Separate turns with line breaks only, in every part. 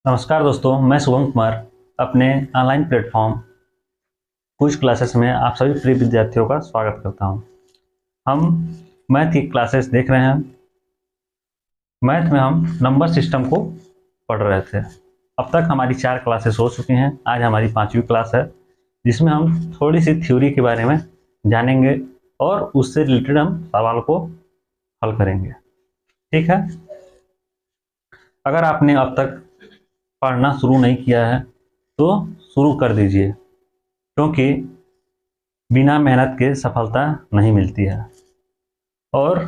नमस्कार दोस्तों, मैं शुभम कुमार अपने ऑनलाइन प्लेटफॉर्म कुछ क्लासेस में आप सभी प्रिय विद्यार्थियों का स्वागत करता हूं। हम मैथ की क्लासेस देख रहे हैं। मैथ में हम नंबर सिस्टम को पढ़ रहे थे। अब तक हमारी 4 क्लासेस हो चुकी हैं। आज हमारी 5वीं क्लास है, जिसमें हम थोड़ी सी थ्योरी के बारे में जानेंगे और उससे रिलेटेड हम सवाल को हल करेंगे। ठीक है। अगर आपने अब तक पढ़ना शुरू नहीं किया है तो शुरू कर दीजिए, क्योंकि बिना मेहनत के सफलता नहीं मिलती है। और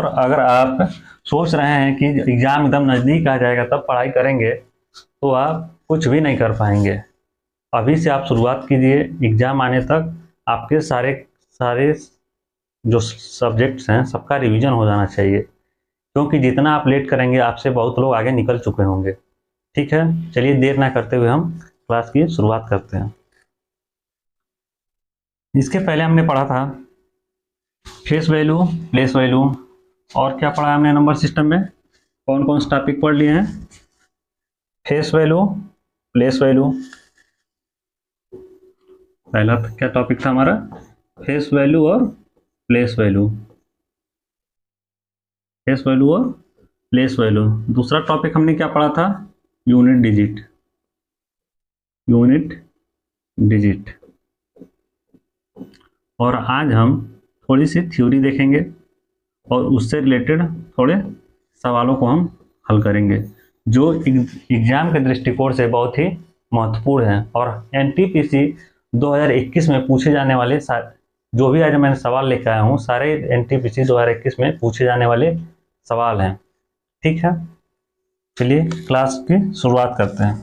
अगर आप सोच रहे हैं कि एग्ज़ाम एकदम नज़दीक आ जाएगा तब पढ़ाई करेंगे, तो आप कुछ भी नहीं कर पाएंगे। अभी से आप शुरुआत कीजिए। एग्ज़ाम आने तक आपके सारे सारे जो सब्जेक्ट्स हैं सबका रिवीजन हो जाना चाहिए, क्योंकि जितना आप लेट करेंगे आपसे बहुत लोग आगे निकल चुके होंगे। ठीक है, चलिए देर ना करते हुए हम क्लास की शुरुआत करते हैं। इसके पहले हमने पढ़ा था फेस वैल्यू, प्लेस वैल्यू, और क्या पढ़ा हमने नंबर सिस्टम में? कौन कौन से टॉपिक पढ़ लिए हैं? Face value, place value. पहला क्या टॉपिक था हमारा? फेस वैल्यू और प्लेस वैल्यू। फेस वैल्यू और प्लेस वैल्यू। दूसरा टॉपिक हमने क्या पढ़ा था? Unit digit. Unit digit. और आज हम थोड़ी सी थ्योरी देखेंगे और उससे रिलेटेड थोड़े सवालों को हम हल करेंगे, जो एग्जाम के दृष्टिकोण से बहुत ही महत्वपूर्ण है। और एनटीपीसी 2021 में पूछे जाने वाले जो भी आज मैंने सवाल लेकर आया हूँ, सारे एनटीपीसी 2021 में पूछे जाने वाले सवाल हैं। ठीक है, चलिए क्लास की शुरुआत करते हैं।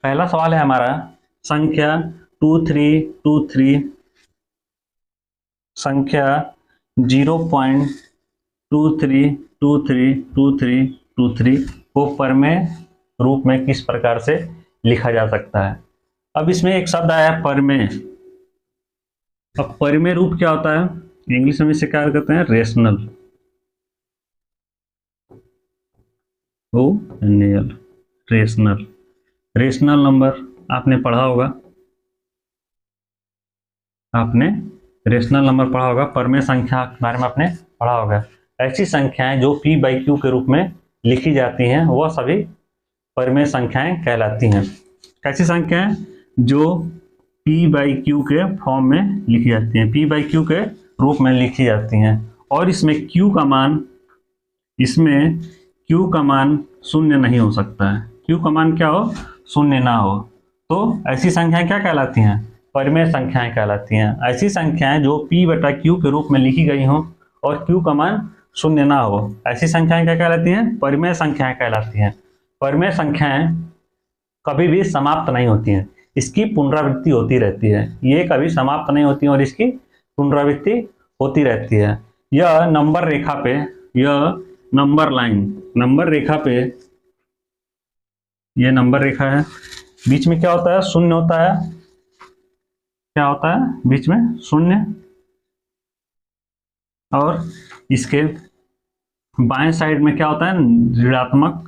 पहला सवाल है हमारा, संख्या 2323, संख्या 0.23232323 को परमेय रूप में किस प्रकार से लिखा जा सकता है? अब इसमें एक शब्द आया है परमेय। अब परमेय रूप क्या होता है? इंग्लिश में इसे क्या कहते हैं? रेशनल। रेशनल। रेशनल नंबर आपने पढ़ा होगा। आपने रेशनल नंबर पढ़ा होगा, परमेय संख्या के बारे में आपने पढ़ा होगा। ऐसी संख्याएं जो p बाई क्यू के रूप में लिखी जाती हैं वह सभी परमेय संख्याएं कहलाती हैं। कैसी संख्याएं? जो p बाई क्यू के फॉर्म में लिखी जाती हैं, p बाई क्यू के रूप में लिखी जाती हैं। और इसमें q का मान शून्य नहीं हो सकता है। q का मान क्या हो? शून्य ना हो। तो ऐसी संख्याएं क्या कहलाती हैं? परमेय संख्याएं कहलाती हैं। ऐसी संख्याएं जो p बटा q के रूप में लिखी गई हों और q का मान शून्य ना हो, ऐसी संख्याएं क्या कहलाती हैं? परमेय संख्याएं कहलाती हैं। परमेय संख्याएं कभी भी समाप्त नहीं होती हैं, इसकी पुनरावृत्ति होती रहती है। ये कभी समाप्त नहीं होती और इसकी पुनरावृत्ति होती रहती है। यह नंबर रेखा पे, यह नंबर लाइन, नंबर रेखा पे, यह नंबर रेखा है, बीच में क्या होता है? शून्य होता है। क्या होता है बीच में? शून्य। और इसके बाएं साइड में क्या होता है? ऋणात्मक।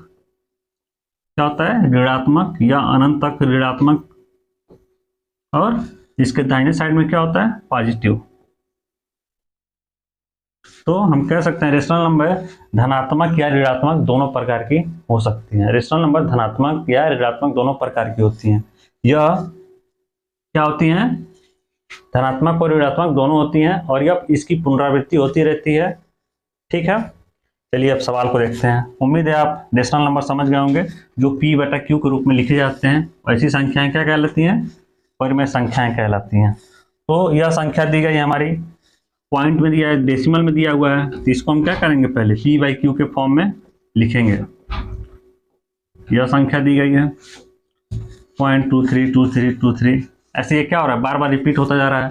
क्या होता है? ऋणात्मक या अनंत तक ऋणात्मक। और इसके दाहिने साइड में क्या होता है? पॉजिटिव। तो हम कह सकते हैं रेशनल नंबर धनात्मक या ऋणात्मक दोनों प्रकार की हो सकती हैं। रेशनल नंबर धनात्मक या ऋणात्मक दोनों प्रकार की होती हैं। यह क्या होती हैं? धनात्मक और ऋणात्मक दोनों होती हैं और यह इसकी पुनरावृत्ति होती रहती है। ठीक है, चलिए अब सवाल को देखते हैं। उम्मीद है आप रेशनल नंबर समझ गए होंगे, जो p बटा q के रूप में लिखे जाते हैं। ऐसी संख्याएं क्या कहलाती हैं? परमेय संख्याएं कहलाती हैं। तो यह संख्या दी गई हमारी पॉइंट में दिया है, डेसिमल में दिया हुआ है, तो इसको हम क्या करेंगे? पहले p बाई क्यू के फॉर्म में लिखेंगे। यह संख्या दी गई है 0.232323। ऐसे ये क्या हो रहा है? बार बार रिपीट होता जा रहा है।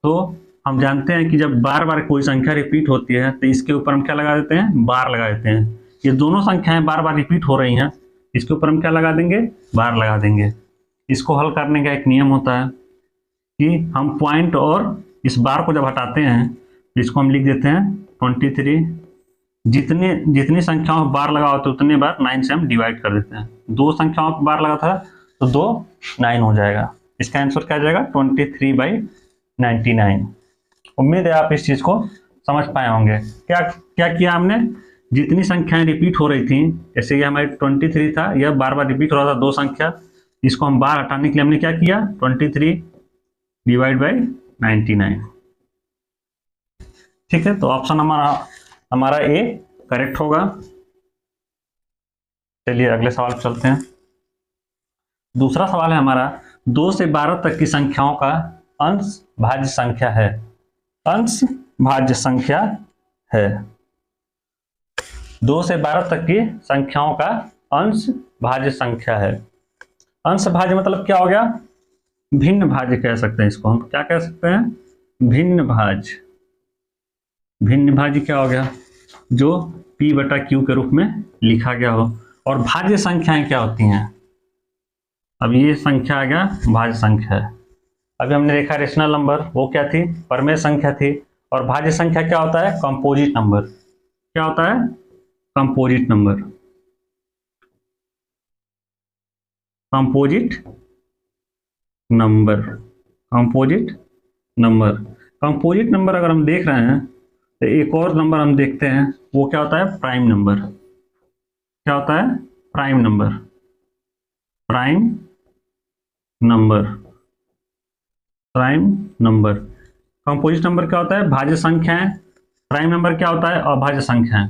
तो हम जानते हैं कि जब बार बार कोई संख्या रिपीट होती है तो इसके ऊपर हम क्या लगा देते हैं? बार लगा देते हैं। ये दोनों संख्याएं बार बार रिपीट हो रही हैं, इसके ऊपर हम क्या लगा देंगे? बार लगा देंगे। इसको हल करने का एक नियम होता है कि हम पॉइंट और इस बार को जब हटाते हैं, इसको हम लिख देते हैं 23 जितनी संख्याओं पर बार लगा होता है उतने बार 9 से हम डिवाइड कर देते हैं। 2 संख्याओं पर बार लगा था तो 2 9 हो जाएगा। इसका आंसर क्या आ जाएगा 23/99। उम्मीद है आप इस चीज को समझ पाए होंगे। क्या क्या किया हमने, जितनी संख्याएं रिपीट हो रही थी, जैसे ये हमारी 23 था, यह बार बार रिपीट हो रहा था 2 संख्या, इसको हम बार हटाने के लिए हमने क्या किया 23/99। ठीक है, तो ऑप्शन हमारा ए करेक्ट होगा। चलिए अगले सवाल पर चलते हैं। दूसरा सवाल है हमारा, 2 से 12 तक की संख्याओं का अंश भाज्य संख्या है। अंश भाज्य संख्या है। 2 से 12 तक की संख्याओं का अंश भाज्य संख्या है। अंश भाज्य मतलब क्या हो गया, भिन्न भाज्य कह सकते हैं इसको हम। क्या कह सकते हैं, भिन्न भाज्य। भिन्न भाज्य क्या हो गया, जो P/Q के रूप में लिखा गया हो। और भाज्य संख्याएं क्या होती हैं, अब ये संख्या आ गया भाज्य संख्या है। अभी हमने देखा रेशनल नंबर, वो क्या थी, परमेय संख्या थी। और भाज्य संख्या क्या होता है, कंपोजिट नंबर। क्या होता है, composite number. Composite number. Composite number. Composite number अगर हम देख रहे हैं तो एक और नंबर हम देखते हैं, वो क्या होता है, प्राइम नंबर। क्या होता है, prime number. Prime number. Prime number. Composite number क्या होता है, भाज्य संख्याएं। प्राइम नंबर क्या होता है, अभाज्य संख्याएं।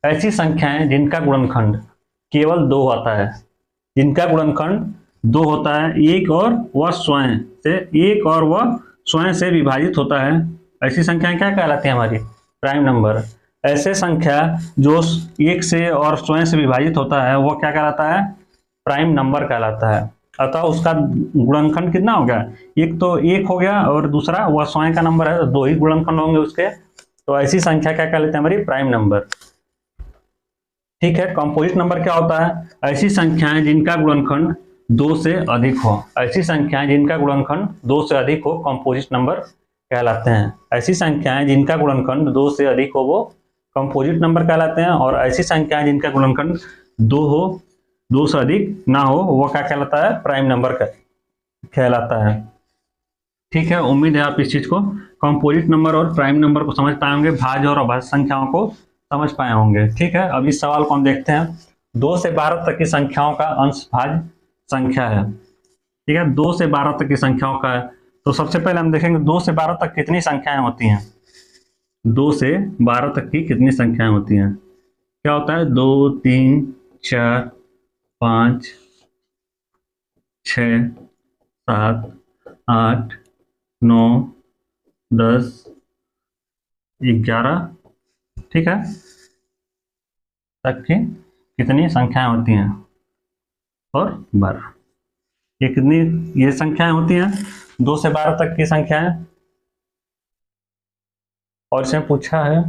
ऐसी संख्याएं जिनका गुणनखंड केवल 2 होता है। जिनका गुणनखंड 2 होता है, एक और वह स्वयं से विभाजित होता है, ऐसी संख्याएं क्या कहलाती हैं, हमारी प्राइम नंबर। ऐसे संख्या जो एक से और स्वयं से विभाजित होता है, वो क्या कहलाता है, प्राइम नंबर कहलाता है। अतः उसका गुणनखंड कितना हो गया, एक तो 1 हो गया और दूसरा वह स्वयं का नंबर है, तो 2 ही गुणनखंड होंगे उसके। तो ऐसी संख्या क्या कहलाते हैं, हमारी प्राइम नंबर। ठीक है, कंपोजिट नंबर क्या होता है, ऐसी संख्याएं जिनका गुणनखंड 2 से अधिक हो। ऐसी संख्याएं जिनका गुणनखंड 2 से अधिक हो कंपोजिट नंबर कहलाते हैं। ऐसी संख्याएं जिनका गुणनखंड 2 से अधिक हो वो कंपोजिट नंबर कहलाते हैं। और ऐसी संख्याएं जिनका गुणनखंड 2 से अधिक ना हो वो क्या कहलाता है, प्राइम नंबर कहलाता है। ठीक है, उम्मीद है आप इस चीज को, कंपोजिट नंबर और प्राइम नंबर को समझ पाए होंगे, भाज्य और अभाज्य संख्याओं को समझ पाए होंगे। ठीक है, अब इस सवाल को हम देखते हैं। 2 से 12 तक की संख्याओं का अंश भाज्य संख्या है। ठीक है, 2 से 12 तक की संख्याओं का है। तो सबसे पहले हम देखेंगे 2 से 12 तक कितनी संख्याएं होती हैं। 2 से 12 तक की कितनी संख्याएं होती हैं, क्या होता है, 2 3 4 5 6 7 8 9 10 11, ठीक है, तक की कितनी संख्याएं होती हैं, और 12। ये कितनी, ये संख्याएं होती हैं 2 से 12 तक की संख्याएं। और इसमें पूछा है,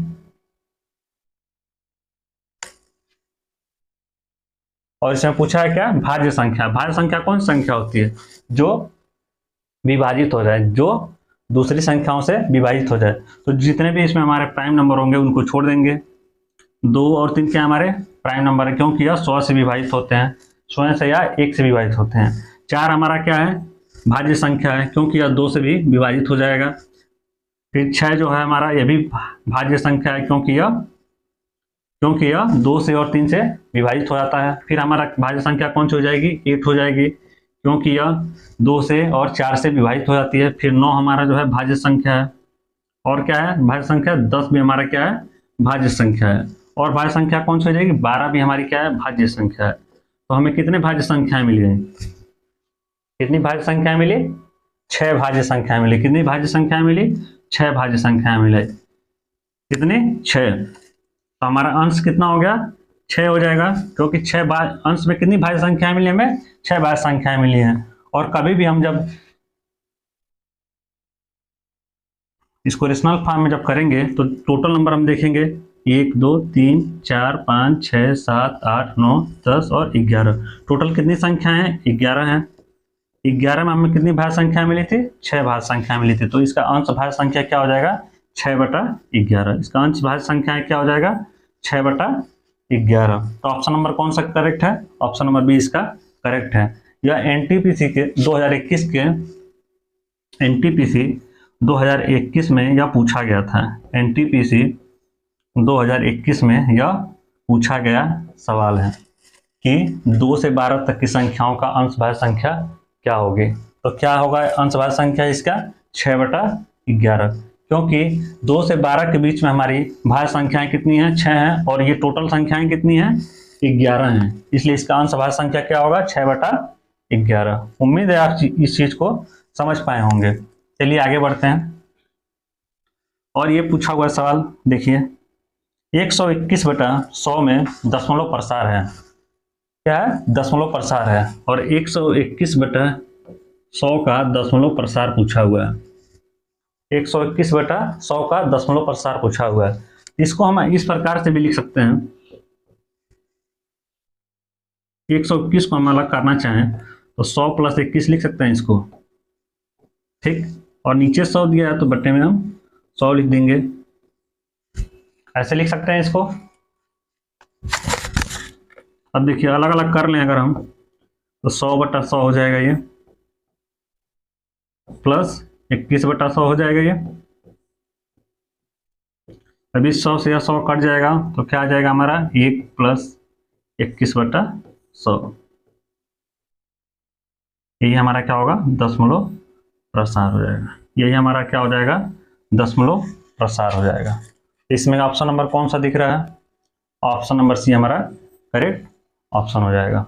क्या, भाज्य संख्या। भाज्य संख्या कौन सी संख्या होती है, जो विभाजित हो जाए, जो दूसरी संख्याओं से विभाजित हो जाए। तो जितने भी इसमें हमारे प्राइम नंबर होंगे उनको छोड़ देंगे। 2 और 3 क्या हमारे प्राइम नंबर है, क्योंकि यह 100 से विभाजित होते हैं, स्वयं से या 1 से विभाजित होते हैं। 4 हमारा क्या है, भाज्य संख्या है, क्योंकि यह 2 से भी विभाजित हो जाएगा। फिर 6 जो है हमारा, यह भी भाज्य संख्या है, क्योंकि यह 2 से और 3 से विभाजित हो जाता है। फिर हमारा भाज्य संख्या कौन सी हो जाएगी, 8 हो जाएगी, क्योंकि यह 2 से और 4 से विभाजित हो जाती है। फिर 9 हमारा जो है भाज्य संख्या है। और क्या है भाज्य संख्या, 10 भी हमारा क्या है, भाज्य संख्या है। और भाज्य संख्या कौन सी हो जाएगी, 12 भी हमारी क्या है, भाज्य संख्या है। तो हमें कितने भाज्य संख्याएं मिली हैं, कितनी भाज्य संख्याएं मिली, 6 भाज्य संख्याएं मिली। कितनी भाज्य संख्याएं मिली, 6 भाज्य संख्याएं मिले। कितने, 6। तो हमारा अंश कितना हो गया, 6 हो जाएगा, क्योंकि 6 अंश में कितनी भाज्य संख्याएं मिली, हमें 6 भाज्य संख्याएं मिली हैं। और कभी भी हम जब इसको रेशनल फॉर्म में जब करेंगे तो टोटल नंबर हम देखेंगे 1 2 3 4 5 6 7 8 9 10 और 11। टोटल कितनी संख्या है, 11 है। 11 में हमें कितनी भाज्य संख्या मिली थी, 6 भाज्य संख्या मिली थी। तो इसका अंश भाज्य संख्या क्या हो जाएगा, 6/11। इसका अंश भाज्य संख्या क्या हो जाएगा? 6/11। तो ऑप्शन नंबर कौन सा करेक्ट है? ऑप्शन नंबर बी इसका करेक्ट है। यह एनटीपीसी के 2021 के एनटीपीसी 2021 में यह पूछा गया था। एनटीपीसी 2021 में यह पूछा गया सवाल है कि 2 से 12 तक की संख्याओं का अंशभाज्य संख्या क्या होगी। तो क्या होगा अंशभाज्य संख्या इसका? 6/11, क्योंकि 2 से 12 के बीच में हमारी भाज्य संख्याएं कितनी हैं? 6 हैं, और ये टोटल संख्याएं कितनी हैं? 11 हैं। इसलिए इसका अंशभाज्य संख्या क्या होगा? 6/11। उम्मीद है आप इस चीज को समझ पाए होंगे। चलिए आगे बढ़ते हैं। और ये पूछा हुआ सवाल देखिए, 121/100 में दशमलव प्रसार है। क्या है? दशमलव प्रसार है। और 121/100 का दशमलव प्रसार पूछा हुआ है। 121/100 का दशमलव प्रसार पूछा हुआ है। इसको हम इस प्रकार से भी लिख सकते हैं। 121 को हम अलग करना चाहें तो 100 + 21 लिख सकते हैं इसको, ठीक। और नीचे 100 दिया है तो बट्टे में हम 100 लिख देंगे। ऐसे लिख सकते हैं इसको। अब देखिए अलग अलग कर लें अगर हम, तो 100/100 हो जाएगा ये, प्लस 21/100 हो जाएगा ये। अभी 100 से 100 कट जाएगा तो क्या आ जाएगा हमारा? 1 + 21/100। यही हमारा क्या होगा? दशमलव प्रसार हो जाएगा। यही हमारा क्या हो जाएगा? दशमलव प्रसार हो जाएगा। इसमें ऑप्शन नंबर कौन सा दिख रहा है? ऑप्शन नंबर सी हमारा करेक्ट ऑप्शन हो जाएगा,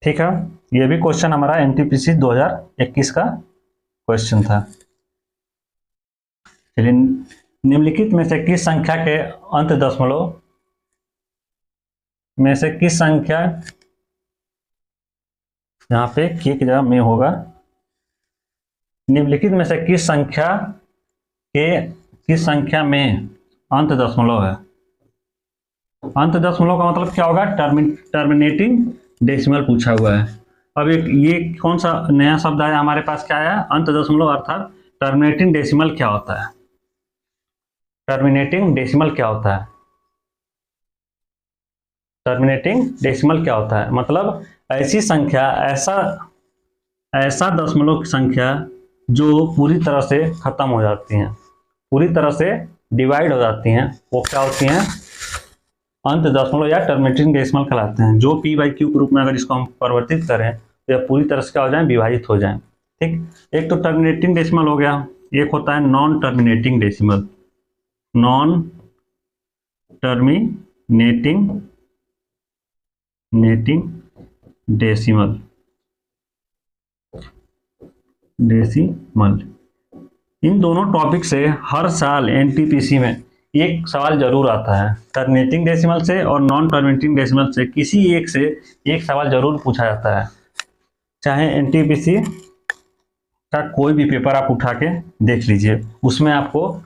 ठीक है। ये भी क्वेश्चन हमारा एनटीपीसी 2021 का क्वेश्चन था। चलिए, निम्नलिखित में से किस संख्या के अंत दशमलव में से किस संख्या, यहाँ पे की जगह में होगा, निम्नलिखित में से किस संख्या में अंत दशमलव है? अंत दशमलव का मतलब क्या होगा? टर्मिनेटिंग डेसिमल पूछा हुआ है। अब ये कौन सा नया शब्द आया हमारे पास? क्या आया? अंत दशमलव, अर्थात टर्मिनेटिंग डेसिमल क्या होता है? टर्मिनेटिंग डेसिमल क्या होता है? टर्मिनेटिंग डेसिमल क्या होता है? मतलब ऐसी संख्या, ऐसा दशमलव की संख्या जो पूरी तरह से खत्म हो जाती हैं, पूरी तरह से डिवाइड हो जाती हैं, वो क्या होती हैं? अंत दशमलव या टर्मिनेटिंग डेसिमल कहलाते हैं। जो p/q के रूप में अगर इसको हम परिवर्तित करें तो यह पूरी तरह से क्या हो जाए? विभाजित हो जाए, ठीक। एक तो टर्मिनेटिंग डेसिमल हो गया, एक होता है non terminating decimal. Non terminating decimal. इन दोनों टॉपिक से हर साल एनटीपीसी में एक सवाल जरूर आता है। टर्मिनेटिंग डेसिमल से और नॉन टर्मिनेटिंग डेसिमल से किसी एक से एक सवाल जरूर पूछा जाता है। चाहे एनटीपीसी का कोई भी पेपर आप उठा के देख लीजिए, उसमें आपको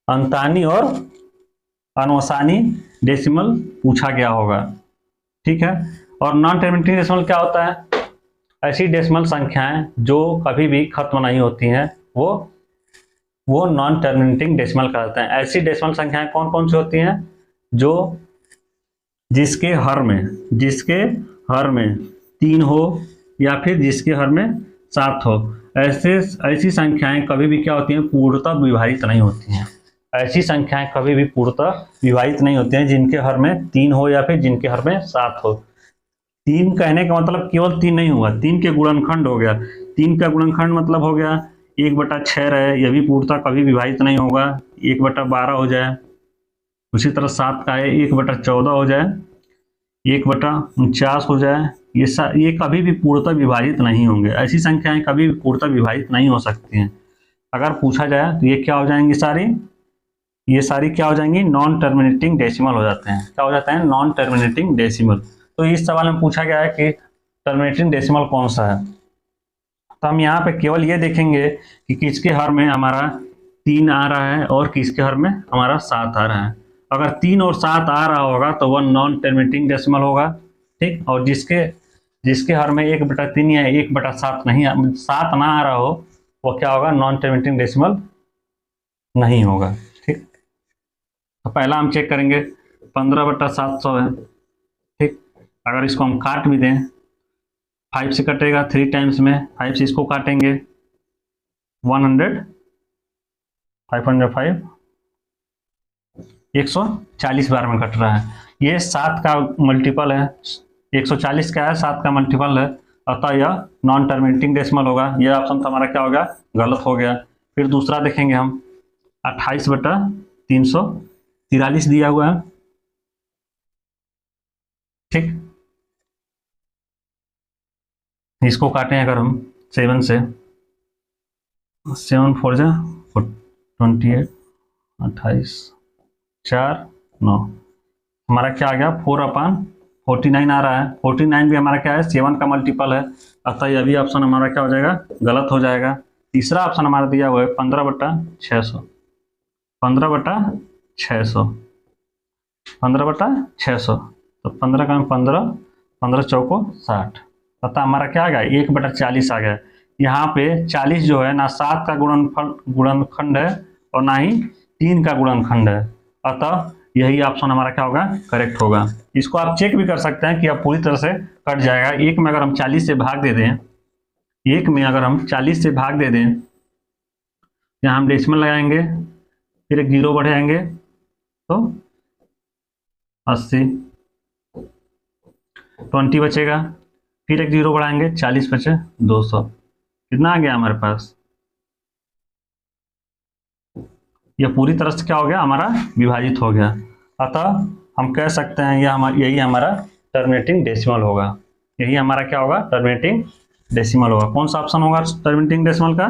अंतानी और अनवसानी डेसिमल पूछा गया होगा, ठीक है। और नॉन टर्मिनेटिंग डेसिमल क्या होता है? ऐसी डेसिमल संख्याएं जो कभी भी खत्म नहीं होती हैं, वो नॉन टर्मिनेटिंग डेसिमल कहलाते हैं। ऐसी डेसिमल संख्याएं कौन कौन सी होती हैं? जो जिसके हर में 3 हो या फिर जिसके हर में 7 हो। ऐसी संख्याएं कभी भी क्या होती हैं? पूर्णतः विभाजित नहीं होती हैं। ऐसी संख्याएं कभी भी पूर्णतः विभाजित नहीं होती हैं जिनके हर में 3 हो या फिर जिनके हर में 7 हो। 3 कहने का मतलब केवल 3 नहीं हुआ, 3 के गुणनखंड हो गया। 3 का गुणनखंड मतलब हो गया 1/6 रहे, यह भी पूर्णतः कभी विभाजित नहीं होगा। 1/12 हो जाए, उसी तरह 7 का है 1/14 हो जाए, 1/49 हो जाए। ये कभी भी पूर्णतः विभाजित नहीं होंगे। ऐसी संख्याएं कभी भी पूर्णतः विभाजित नहीं हो सकती हैं। अगर पूछा जाए तो ये क्या हो जाएंगी? ये सारी क्या हो जाएंगी? नॉन टर्मिनेटिंग डेसिमल हो जाते हैं। क्या हो जाते हैं? Non terminating decimal. तो इस सवाल में पूछा गया है कि टर्मिनेटिंग डेसिमल कौन सा है। तो हम यहाँ पे केवल ये देखेंगे कि किसके हर में हमारा 3 आ रहा है और किसके हर में हमारा 7 आ रहा है। अगर 3 और 7 आ रहा होगा तो वह नॉन टर्मिनेटिंग डेसिमल होगा। ठीक। और जिसके जिसके हर में 1/3 या 1/7 नहीं 7 ना आ रहा हो, वो क्या होगा, नॉन टर्मिनेटिंग डेसिमल नहीं होगा। ठीक, तो पहला हम चेक करेंगे 15/700 है। ठीक, अगर इसको हम काट भी दें, 5 से कटेगा, 3 टाइम्स में 5 से इसको काटेंगे, 100, 505, 140 बार में कट रहा है। ये 7 का मल्टीपल है, 140 का है, 7 का मल्टीपल है, अतः यह नॉन टर्मिनेटिंग डेसिमल होगा। यह ऑप्शन तो हमारा क्या हो गया, गलत हो गया। फिर दूसरा देखेंगे हम, 28/343 दिया हुआ है। ठीक, इसको काटें अगर हम 7 से, 7 4 जा 28, 28, 4, 9, हमारा क्या आ गया, 4/49 आ रहा है। 49 भी हमारा क्या है, 7 का मल्टीपल है, अतः यह भी ऑप्शन हमारा क्या हो जाएगा, गलत हो जाएगा। तीसरा ऑप्शन हमारा दिया हुआ है 15/600, 15/600, 15/600, तो 15 का 15, 15 चौको 60, अतः हमारा क्या आ गया, 1/40 आ गया। यहाँ पे 40 जो है ना 7 का गुणनखंड है और ना ही 3 का गुणनखंड है, अतः यही ऑप्शन हमारा क्या होगा, करेक्ट होगा। इसको आप चेक भी कर सकते हैं कि अब पूरी तरह से कट जाएगा। एक में अगर हम 40 से भाग दे दें, एक में अगर हम 40 से भाग दे दें, यहाँ हम डेसिमल लगाएंगे, फिर एक जीरो बढ़ाएंगे तो 80, 20 बचेगा, फिर एक जीरो बढ़ाएंगे, 40 बचे 200, कितना आ गया हमारे पास, यह पूरी तरह से क्या हो गया, हमारा विभाजित हो गया। अतः हम कह सकते हैं यही हमारा टर्मिनेटिंग डेसिमल होगा। यही हमारा क्या होगा, टर्मिनेटिंग डेसिमल होगा। कौन सा ऑप्शन होगा टर्मिनेटिंग डेसिमल का,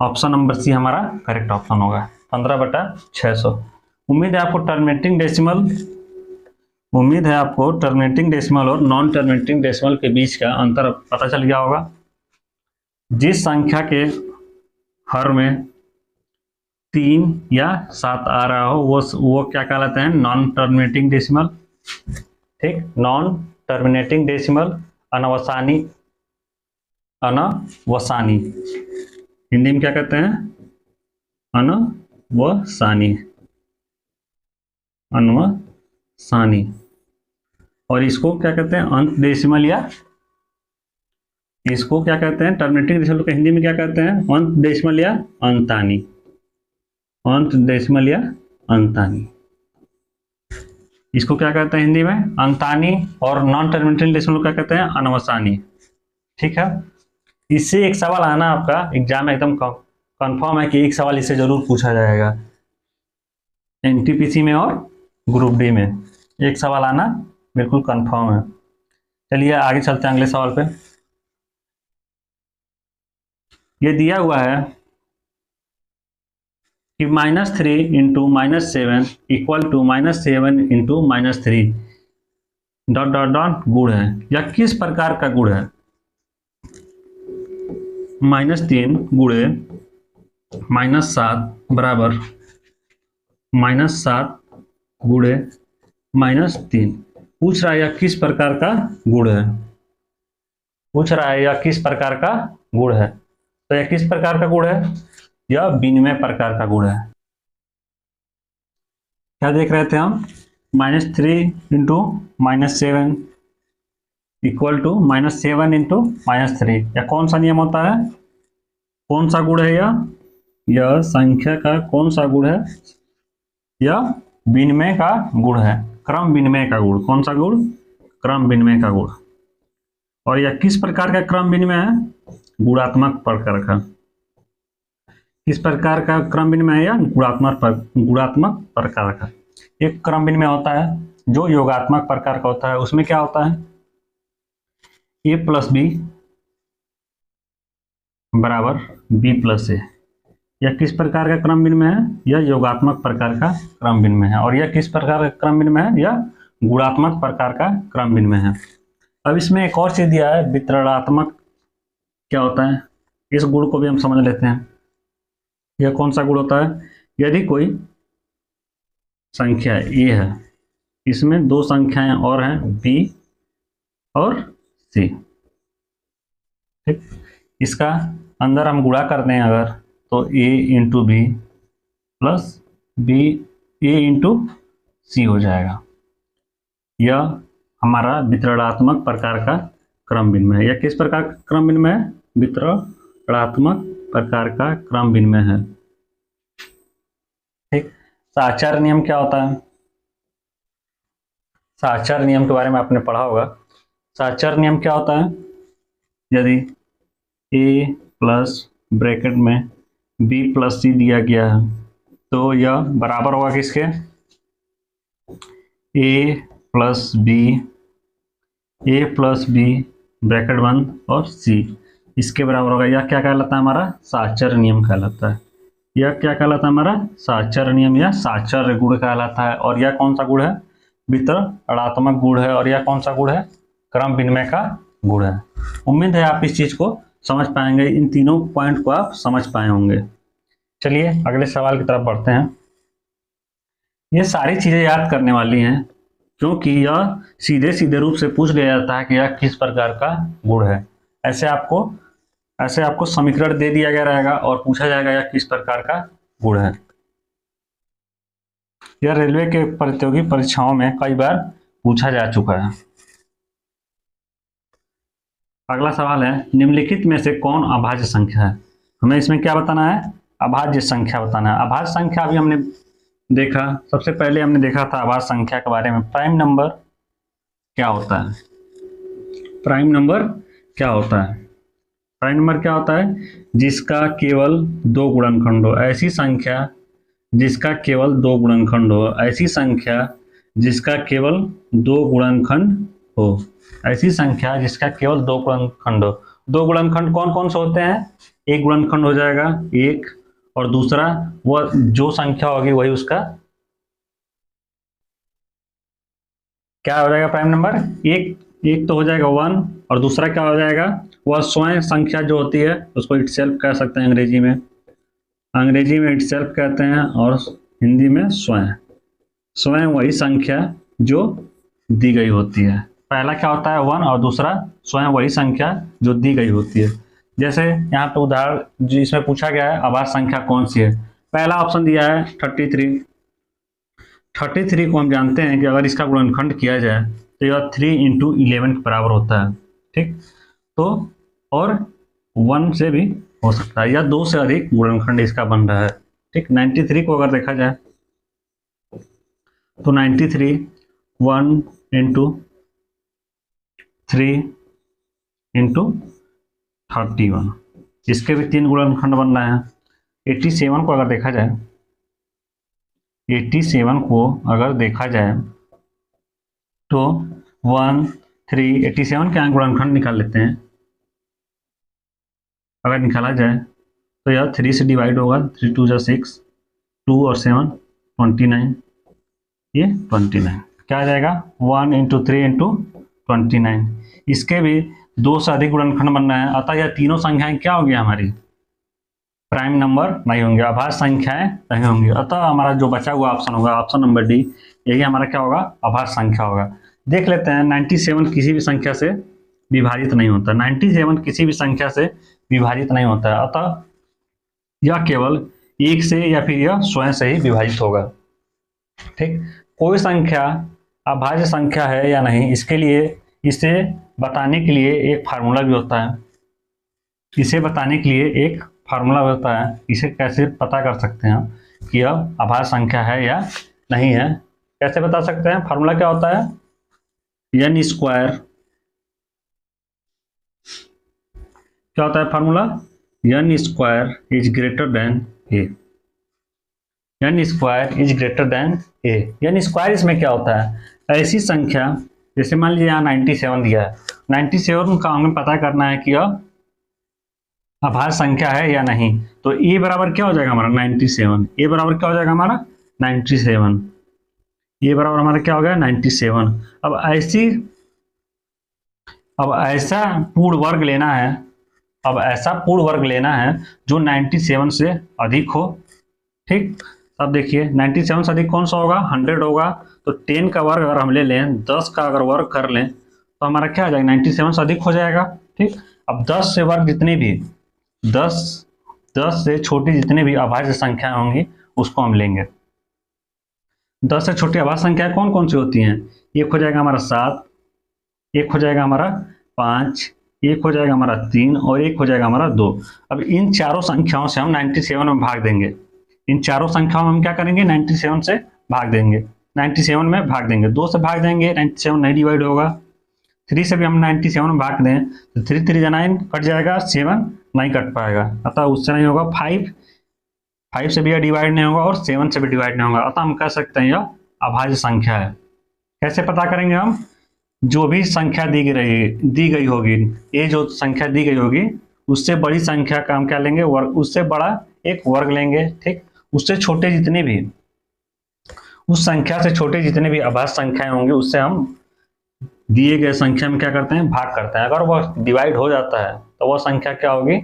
ऑप्शन नंबर सी हमारा करेक्ट ऑप्शन होगा, 15/600। उम्मीद है आपको टर्मिनेटिंग डेसिमल और नॉन टर्मिनेटिंग डेसिमल के बीच का अंतर पता चल गया होगा। जिस संख्या के हर में 3 या 7 आ रहा हो वो क्या कहलाते हैं, नॉन टर्मिनेटिंग डेसिमल। ठीक, नॉन टर्मिनेटिंग डेसिमल, अनवसानी, हिंदी में क्या कहते हैं, अनवसानी, और इसको क्या कहते हैं, अंत डेसिमल, या इसको क्या कहते हैं, टर्मिनेटिंग डेसिमल को हिंदी में क्या कहते हैं, अंत डेसिमल या अंतानी, अंत डेसिमल या अंतानी, इसको क्या कहते हैं हिंदी में, अंतानी, और नॉन टर्मिनेटिंग डेसिमल को क्या कहते हैं, अनवसानी। ठीक है, इससे एक सवाल आना आपका एग्जाम में एकदम कंफर्म है कि एक सवाल इससे जरूर पूछा जाएगा, एनटीपीसी में और ग्रुप डी में एक सवाल आना बिल्कुल कंफर्म है। चलिए आगे चलते हैं अगले सवाल पे। ये दिया हुआ है कि -3 into -7 equal to -7 into -3 dot dot dot गुण है। यह किस प्रकार का गुण है, -3 गुणे -7 बराबर -7 गुणे -3। पूछ रहा है यह किस प्रकार का गुण है, पूछ रहा है यह किस प्रकार का गुण है। तो यह किस प्रकार का गुण है, यह विनिमय प्रकार का गुण है। क्या देख रहे थे हम, -3 इंटू -7 इक्वल टू -7 इंटू -3। यह कौन सा नियम होता है, कौन सा गुण है यह संख्या का कौन सा गुण है, यह विनिमय का गुण है, क्रम विनिमय का गुण। कौन सा गुण, क्रम विनिमय का गुण। और यह किस प्रकार का क्रम विनिमय है, गुणात्मक प्रकार का। किस प्रकार का क्रम विनिमय है, या गुणात्मक प्रकार का। एक क्रम विनिमय होता है जो योगात्मक प्रकार का होता है, उसमें क्या होता है, a प्लस बी बराबर b प्लस ए। यह किस प्रकार का क्रम विनिमय है, यह योगात्मक प्रकार का क्रम विनिमय है। और यह किस प्रकार का क्रम विनिमय है, यह गुणात्मक प्रकार का क्रम विनिमय है। अब इसमें एक और चीज दिया है, वितरणात्मक क्या होता है, इस गुण को भी हम समझ लेते हैं। यह कौन सा गुण होता है, यदि कोई संख्या a है, इसमें दो संख्याएं और हैं b और सी। ठीक, इसका अंदर हम गुणा करते हैं अगर, तो ए इंटू बी प्लस बी ए इंटू सी हो जाएगा। यह हमारा वितरणात्मक प्रकार का क्रम विनिमय है। यह किस प्रकार का क्रम विनिमय है? वितरणात्मक प्रकार का क्रम विनिमय है। ठीक, साहचर्य नियम क्या होता है? साहचर्य नियम के बारे में आपने पढ़ा होगा। साहचर्य नियम क्या होता है? यदि ए प्लस ब्रैकेट में बी प्लस सी दिया गया है तो यह बराबर होगा किसके? ए प्लस बी ब्रैकेट बंद और सी, इसके बराबर होगा। यह क्या कहलाता है? हमारा साहचर्य नियम कहलाता है। यह क्या कहलाता है? हमारा साहचर्य नियम या साहचर्य गुण कहलाता है। और यह कौन सा गुण है? वितरणात्मक गुण है। और यह कौन सा गुण है? क्रम विनिमय का गुण है। उम्मीद है आप इस चीज को समझ पाएंगे, इन तीनों पॉइंट को आप समझ पाए होंगे। चलिए अगले सवाल की तरफ बढ़ते हैं। ये सारी चीजें याद करने वाली हैं क्योंकि यह सीधे सीधे रूप से पूछ लिया जाता है कि यह किस प्रकार का गुण है। ऐसे आपको समीकरण दे दिया गया रहेगा और पूछा जाएगा यह किस प्रकार का गुण है। यह रेलवे के प्रतियोगी परीक्षाओं में कई बार पूछा जा चुका है। अगला सवाल है, निम्नलिखित में से कौन अभाज्य संख्या है? हमें इसमें क्या बताना है? अभाज्य संख्या बताना है। अभाज्य संख्या अभी हमने देखा, सबसे पहले हमने देखा था अभाज्य संख्या के बारे में। प्राइम नंबर क्या होता है? प्राइम नंबर क्या होता है? प्राइम नंबर क्या होता है? जिसका केवल दो गुणनखंड हो। ऐसी संख्या जिसका केवल दो गुणनखंड हो। ऐसी संख्या जिसका केवल दो गुणनखंड हो। ऐसी संख्या जिसका केवल दो गुणनखंड हो। दो गुणनखंड कौन कौन से होते हैं? एक गुणनखंड हो जाएगा एक, और दूसरा वह जो संख्या होगी वही उसका क्या हो जाएगा? Prime number. एक तो हो जाएगा 1, और दूसरा क्या हो जाएगा? वह स्वयं संख्या जो होती है उसको इटसेल्फ कह सकते हैं अंग्रेजी में इटसेल्फ कहते हैं, और हिंदी में स्वयं वही संख्या जो दी गई होती है। पहला क्या होता है? 1, और दूसरा स्वयं वही संख्या जो दी गई होती है। जैसे यहाँ पे उदाहरण जिसमें पूछा गया है अभाज्य संख्या कौन सी है। पहला ऑप्शन दिया है 33। 33 को हम जानते हैं कि अगर इसका गुणनखंड किया जाए तो यह 3 × 11 के बराबर होता है। ठीक, तो और 1 से भी हो सकता है या 2 से अधिक गुणनखंड इसका बन रहा है। ठीक, 93 को अगर देखा जाए तो 93 1 × 3 × 31, इसके भी 3 गुणनखंड बन रहे हैं। 87 को अगर देखा जाए, 87 को अगर देखा जाए तो 1 3 87 के गुणनखंड निकाल लेते हैं। अगर निकाला जाए तो यह 3 से डिवाइड होगा। 3 2 6, 2 और 7 29, ये 29 क्या आ जाएगा? 1 × 3 × 29। इसके भी 2 से अधिक गुणनखंड बन रहे हैं, अतः यह तीनों संख्याएं क्या होगी? हमारी प्राइम नंबर नहीं होंगे, अभाज्य संख्याएं नहीं होंगी। अतः हमारा जो बचा हुआ ऑप्शन होगा, ऑप्शन नंबर डी, यही हमारा क्या होगा? अभाज्य संख्या होगा। देख लेते हैं, 97 किसी भी संख्या से विभाजित नहीं होता। 97 किसी भी संख्या से विभाजित नहीं होता है, अतः यह केवल एक से या फिर यह स्वयं से ही विभाजित होगा। ठीक, कोई संख्या अभाज्य संख्या है या नहीं, इसके लिए इसे बताने के लिए एक फार्मूला भी होता है। इसे बताने के लिए एक फार्मूला होता है। इसे कैसे पता कर सकते हैं कि यह अभाज्य संख्या है या नहीं है? कैसे बता सकते हैं? फार्मूला क्या होता है? n square. क्या होता है formula? n square is greater than a। n square is greater than a। n square इसमें क्या होता है? ऐसी संख्या, जैसे मान लीजिए यहाँ 97 दिया है, 97 का हमें पता करना है कि यह अभाज्य संख्या है या नहीं। तो a बराबर क्या हो जाएगा हमारा? 97। a बराबर क्या हो जाएगा हमारा? 97। a बराबर हमारा क्या हो गया? 97। अब ऐसा पूर्ण वर्ग लेना है। अब ऐसा पूर्ण वर्ग लेना है जो 97 से अधिक हो। ठीक, अब देखिए 97 से अधिक कौन सा होगा? 100 होगा। तो 10 का वर्ग अगर हम ले लें, 10 का अगर वर्ग कर लें तो हमारा क्या आ जाएगा, 97 से अधिक हो जाएगा। ठीक, अब 10 से वर्ग जितने भी 10 10 से छोटी जितने भी अभाज्य संख्या होंगी उसको हम लेंगे। 10 से छोटी अभाज्य संख्या कौन कौन सी होती हैं? एक हो जाएगा हमारा 7, एक हो जाएगा हमारा 5, एक हो जाएगा हमारा 3 और एक हो जाएगा हमारा 2। अब इन चारों संख्याओं से हम 97 में भाग देंगे। इन चारों संख्याओं में हम क्या करेंगे, 97 से भाग देंगे। 97 में भाग देंगे, 2 से भाग देंगे 97 नहीं डिवाइड होगा। 3 से भी हम 97 में भाग दें तो 3 3 9 कट जाएगा, 7 नहीं कट पाएगा, अतः उससे नहीं होगा। 5 से भी यह डिवाइड नहीं होगा और 7 से भी डिवाइड नहीं होगा, अतः हम कह सकते हैं यह अभाज्य संख्या है। कैसे पता करेंगे हम? जो भी संख्या दी गई होगी, ये जो संख्या दी गई होगी उससे बड़ी संख्या का हम क्या लेंगे, वर्ग, उससे बड़ा एक वर्ग लेंगे। ठीक, उससे छोटे जितने भी, उस संख्या से छोटे जितने भी अभाज्य संख्याएं होंगे उससे हम दिए गए संख्या में क्या करते हैं, भाग करते हैं। अगर वह डिवाइड हो जाता है तो वह संख्या क्या होगी,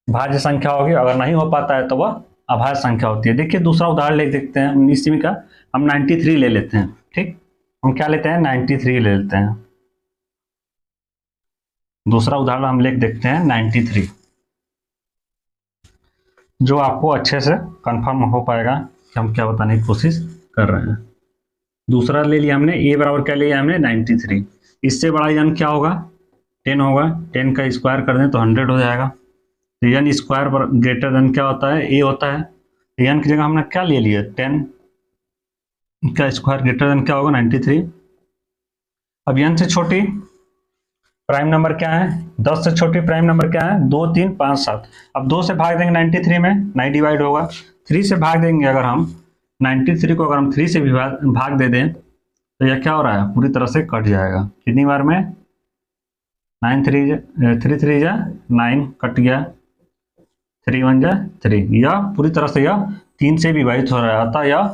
भाज्य संख्या होगी। अगर नहीं हो पाता है तो वह अभाज्य संख्या होती है। देखिए दूसरा उदाहरण ले देखते हैं इसी का, हम 93 ले लेते हैं। ठीक, हम क्या लेते हैं, 93 ले लेते हैं। दूसरा उदाहरण हम लेके देखते हैं 93, जो आपको अच्छे से कंफर्म हो पाएगा कि हम क्या बताने की कोशिश कर रहे हैं। दूसरा ले लिया हमने, ए बराबर क्या लिया हमने, 93। इससे बड़ा यन क्या होगा, 10 होगा। 10 का स्क्वायर कर दें तो 100 हो जाएगा। तो यन स्क्वायर ग्रेटर देन क्या होता है, ए होता है। यन की जगह हमने क्या ले लिया, 10 का स्क्वायर ग्रेटर देन क्या होगा, 93। अब यन से छोटी प्राइम नंबर क्या है, 10 से छोटी प्राइम नंबर क्या है, 2 3 5 7। अब 2 से भाग देंगे 93 में, नहीं डिवाइड होगा। 3 से भाग देंगे, अगर हम 93 को अगर हम 3 से भी भाग दे दें तो यह क्या हो रहा है, पूरी तरह से कट जाएगा। कितनी बार में, 9 3 3 जा 9 कट गया, 3 1 जा 3। यह पूरी तरह से यह 3 से विभाजित हो रहा है, अतः यह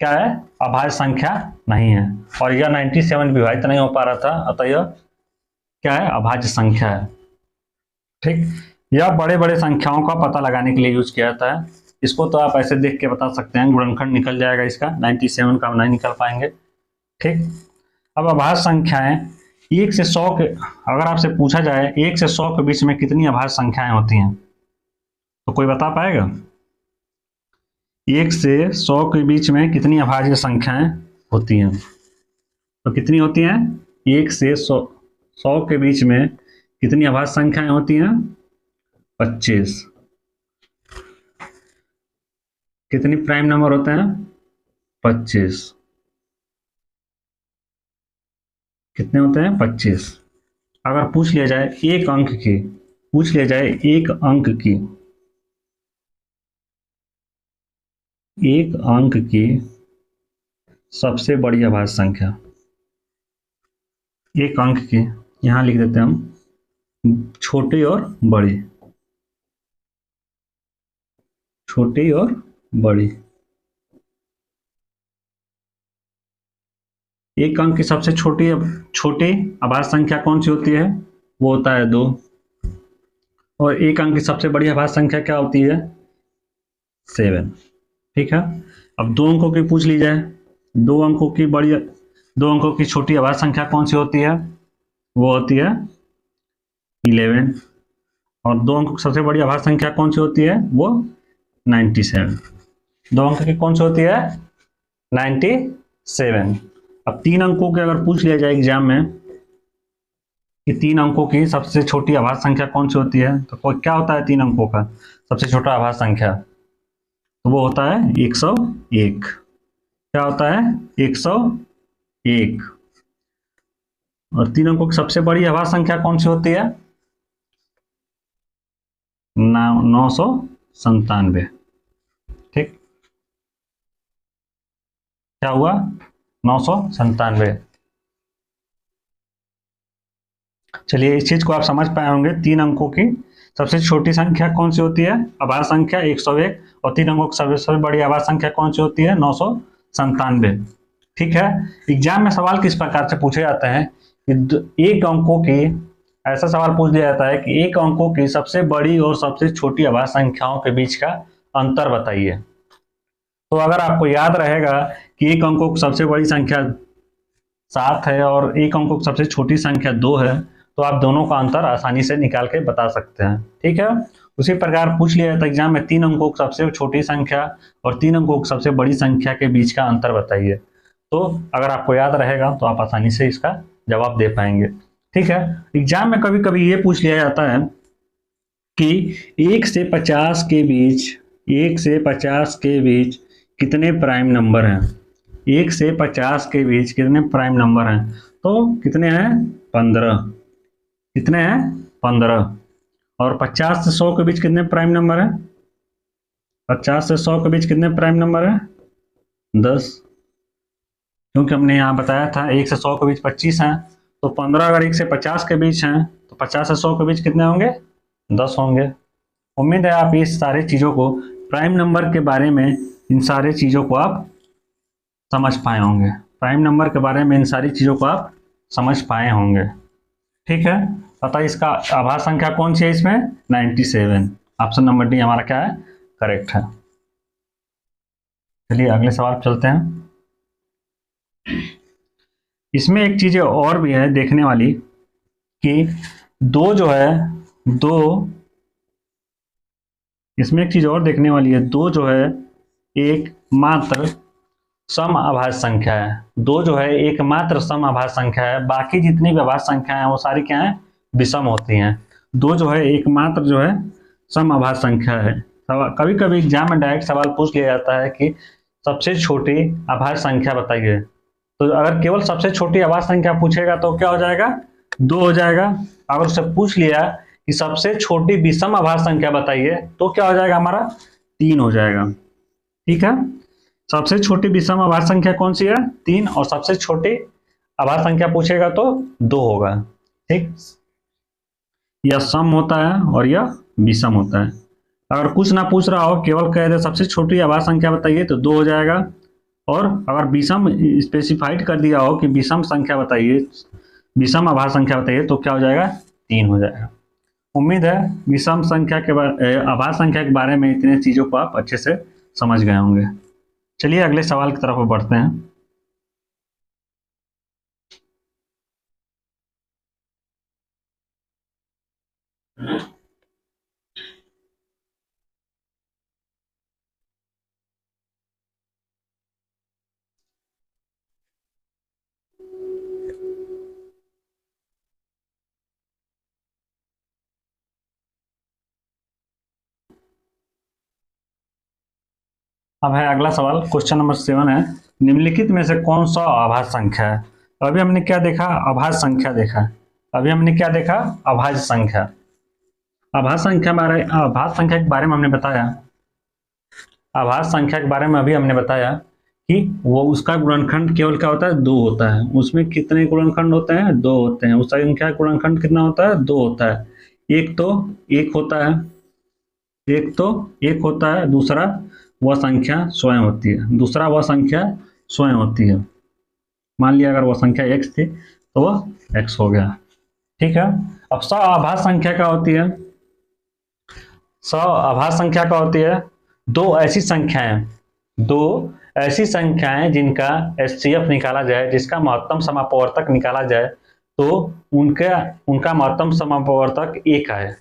क्या है, अभाज्य संख्या नहीं है। और यह 97 विभाजित नहीं हो पा रहा था, अतः यह क्या है, अभाज्य संख्या है। ठीक, यह बड़े बड़े संख्याओं का पता लगाने के लिए यूज किया जाता है। इसको तो आप ऐसे देख के बता सकते हैं, गुणनखंड निकल जाएगा इसका, 97 का हम नहीं निकल पाएंगे। ठीक, अब अभाज्य संख्याएं 1 से 100 के, अगर आपसे पूछा जाए 1 से 100 के बीच में कितनी अभाज्य संख्याएं होती हैं तो कोई बता पाएगा? 1 से 100 के बीच में कितनी अभाज्य संख्याएं होती हैं? तो कितनी होती हैं, 1 से 100 के बीच में कितनी अभाज्य संख्याएं होती हैं? 25। कितनी प्राइम नंबर होते हैं? 25। कितने होते हैं? 25। अगर पूछ लिया जाए एक अंक की, पूछ लिया जाए एक अंक की, एक अंक की सबसे बड़ी अभाज्य संख्या, एक अंक की, यहां लिख देते हैं हम छोटी और बड़ी, छोटी और बड़ी। एक अंक की सबसे छोटी अभाज्य संख्या कौन सी होती है? वो होता है 2। और एक अंक की सबसे बड़ी अभाज्य संख्या क्या होती है? 7। ठीक है, अब 2 अंकों की पूछ ली जाए, 2 अंकों की छोटी अभाज्य संख्या कौन सी होती है? वो होती है 11। और 2 अंकों की सबसे बड़ी अभाज्य संख्या कौन सी होती है? वो 97। 2 अंक की कौन सी होती है? 97। अब 3 अंकों के अगर पूछ लिया जाए एग्जाम में कि 3 अंकों की सबसे छोटी अभाज्य संख्या कौन सी होती है, तो क्या होता है 3 अंकों का सबसे छोटा अभाज्य संख्या? तो वो होता है 101। क्या होता है? 101। और 3 अंकों की सबसे बड़ी अभाज्य संख्या कौन सी होती है? 997। ठीक, क्या हुआ? 997। चलिए इस चीज को आप समझ पाए होंगे। 3 अंकों की सबसे छोटी संख्या कौन सी होती है? अभाज्य संख्या 101। और 3 अंकों की सबसे बड़ी अभाज्य संख्या कौन सी होती है? 997। ठीक है, एग्जाम में सवाल किस प्रकार से पूछे जाते हैं कि एक अंकों की, ऐसा सवाल पूछ दिया जाता है कि एक अंकों की सबसे बड़ी और सबसे छोटी अभाज्य संख्याओं के बीच का अंतर बताइए। तो अगर आपको याद रहेगा कि एक अंकों की सबसे बड़ी संख्या 7 है और एक अंकों की सबसे छोटी संख्या 2 है, तो आप दोनों का अंतर आसानी से निकाल के बता सकते हैं। ठीक है, उसी प्रकार पूछ लिया था एग्जाम में 3 अंकों की सबसे छोटी संख्या और 3 अंकों की सबसे बड़ी संख्या के बीच का अंतर बताइए। तो अगर आपको याद रहेगा तो आप आसानी से इसका जवाब दे पाएंगे। ठीक है, एग्जाम में कभी कभी ये पूछ लिया जाता है कि 1 से 50 के बीच 1 से 50 के बीच कितने प्राइम नंबर हैं। 1 से 50 के बीच कितने प्राइम नंबर हैं, तो कितने हैं 15। कितने हैं 15। और 50 से 100 के बीच कितने प्राइम नंबर हैं, 50 से 100 के बीच कितने प्राइम नंबर हैं 10। क्योंकि हमने यहाँ बताया था 1 से 100 के बीच 25 हैं, तो 15 अगर 1 से 50 के बीच हैं तो 50 से 100 के बीच कितने होंगे 10 होंगे। उम्मीद है आप इस सारे चीज़ों को, प्राइम नंबर के बारे में इन सारे चीज़ों को आप समझ पाए होंगे। प्राइम नंबर के बारे में इन सारी चीज़ों को आप समझ पाए होंगे। ठीक है, अतः इसका आभाज्य संख्या कौन सी है इसमें 97। ऑप्शन नंबर डी हमारा क्या है, करेक्ट है। चलिए अगले सवाल चलते हैं। इसमें एक चीज और भी है देखने वाली कि दो जो है दो, इसमें एक चीज और देखने वाली है, दो जो है एक मात्र सम अभाज्य संख्या है। दो जो है एक मात्र सम अभाज्य संख्या है, बाकी जितनी भी अभाज्य संख्या है वो सारी क्या है, विषम होती हैं। दो जो है एक मात्र जो है सम अभाज्य संख्या है। कभी कभी एग्जाम में डायरेक्ट सवाल पूछ लिया जाता है कि सबसे छोटी अभाज्य संख्या बताइए। तो अगर केवल सबसे छोटी अभाज्य संख्या पूछेगा तो क्या हो जाएगा, 2 हो जाएगा। अगर उससे पूछ लिया कि सबसे छोटी विषम अभाज्य संख्या बताइए तो क्या हो जाएगा हमारा, 3 हो जाएगा। ठीक है, सबसे छोटी विषम अभाज्य संख्या कौन सी है, 3, और सबसे छोटी अभाज्य संख्या पूछेगा तो 2 होगा। ठीक, यह सम होता है और यह विषम होता है। अगर कुछ ना पूछ रहा हो, केवल कह दे सबसे छोटी अभाज्य संख्या बताइए तो 2 हो जाएगा। और अगर विषम स्पेसिफाइड कर दिया हो कि विषम संख्या बताइए, विषम अभाज्य संख्या बताइए, तो क्या हो जाएगा, 3 हो जाएगा। उम्मीद है विषम संख्या के अभाज्य संख्या के बारे में इतने चीजों को आप अच्छे से समझ गए होंगे। चलिए अगले सवाल की तरफ बढ़ते हैं। अब है अगला सवाल, क्वेश्चन नंबर 7 है, निम्नलिखित में से कौन सा अभाज्य संख्या है। अभी हमने क्या देखा, अभाज्य संख्या देखा। अभी हमने क्या देखा, अभाज्य संख्या। अभाज्य संख्या के बारे में हमने बताया, अभाज्य संख्या के बारे में अभी हमने बताया कि वो उसका गुणनखंड केवल क्या होता है, 2 होता है। उसमें कितने गुणनखंड होते हैं, 2 होते हैं। उस संख्या का गुणनखंड कितना होता है, 2 होता है। एक तो एक होता है, एक तो एक होता है, दूसरा वह संख्या स्वयं होती है, दूसरा वह संख्या स्वयं होती है। मान लिया अगर वह संख्या x थी तो वह x हो गया। ठीक है, अब सअभाज्य संख्या क्या होती है, सअभाज्य संख्या क्या होती है, दो ऐसी संख्याएं जिनका HCF निकाला जाए, जिसका महत्तम समापवर्तक निकाला जाए तो उनका महत्तम समापवर्तक 1 आए।